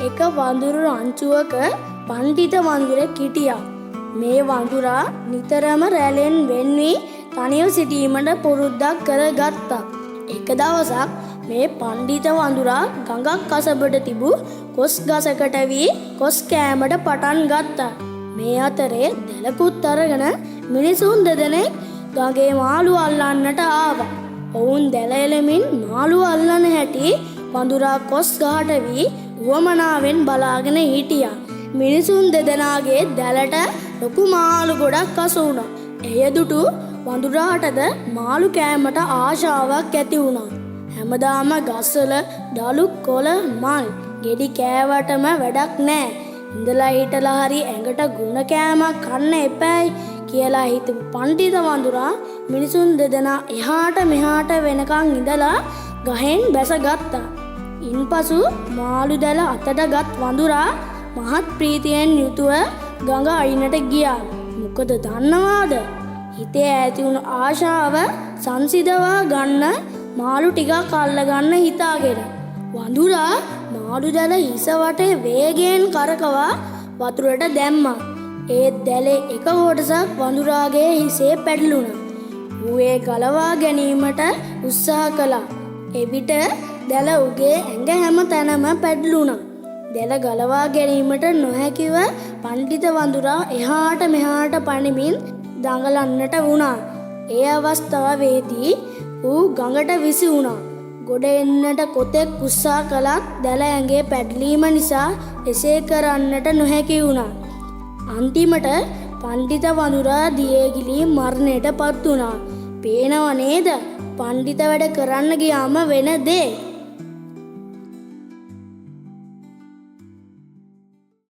එක වඳුරු රංචුවක පණ්ඩිත වඳුරෙක් හිටියා. මේ වඳුරා නිතරම රැළෙන් වෙන් වී තනිව සිටීමට පුරුද්දක් කරගත්තා. එක දවසක් මේ පණ්ඩිත වඳුරා ගඟක් අසබඩ තිබූ කොස් ගසකට වී කොස් කෑමට පටන් ගත්තා. මේ අතරේ දැලකුත් අරගෙන මිනිසුන් දෙදෙනෙක් ගඟේ මාළු අල්ලන්නට ආවා. ඔවුන් දැල එලමින් මාළු අල්ලන හැටි වඳුරා කොස් ගහට වී උවමනාවෙන් බලාගෙන හිටියා. මිනිසුන් දෙදෙනාගේ දැලට ලොකු මාළු ගොඩක් අසු වුණා. එය දුටු වඳුරාටද මාළු කෑමට ආශාවක් ඇති වුණා. හැමදාම ගස්වල දලු කොළ මල් ගෙඩි කෑවටම වැඩක් නෑ. ඉඳලා හිටලා හරි ඇඟට ගුණ කෑමක් කන්න එපැයි කියලා හිතපු පණ්ඩිත වඳුරා මිනිසුන් දෙදෙනා එහාට මෙහාට වෙනකන් ඉඳලා ගහෙන් බැසගත්තා. ඉන්පසු මාළු දැල අතට ගත් වඳුරා මහත් ප්‍රීතියෙන් යුතුව ගඟ අයිනට ගියා. මොකද දන්නවාද? හිතේ ඇති වුණු ආශාව සංසිඳවා ගන්න මාළු ටිකක් අල්ලගන්න හිතාගෙන. වඳුරා මාළු දැල හිස වටේ වේගයෙන් කරකවා වතුරට දැම්මා. ඒත් දැලේ එක කොටසක් වඳුරාගේ හිසේ පැටළුණා. ඌ ඒ ගලවා ගැනීමට උත්සාහ කළා. එවිට දැල උගේ ඇඟ හැම තැනම පැටළුණා. දැල ගලවා ගැනීමට නොහැකිව පණ්ඩිත වඳුරා එහාට මෙහාට පනිමින් දඟලන්නට වුණා. ඒ අවස්ථාවේදී ඌ ගඟට විසි වුණා. ගොඩ එන්නට කොතෙක් උත්සාහ කළත් දැල ඇඟේ පැටලීම නිසා එසේ කරන්නට නොහැකි වුණා. අන්තිමට පණ්ඩිත වඳුරා දියගිලී මරණයට පත් වුණා. පේනව නේද? පණ්ඩිත වැඩ කරන්න ගියාම වෙන දේ.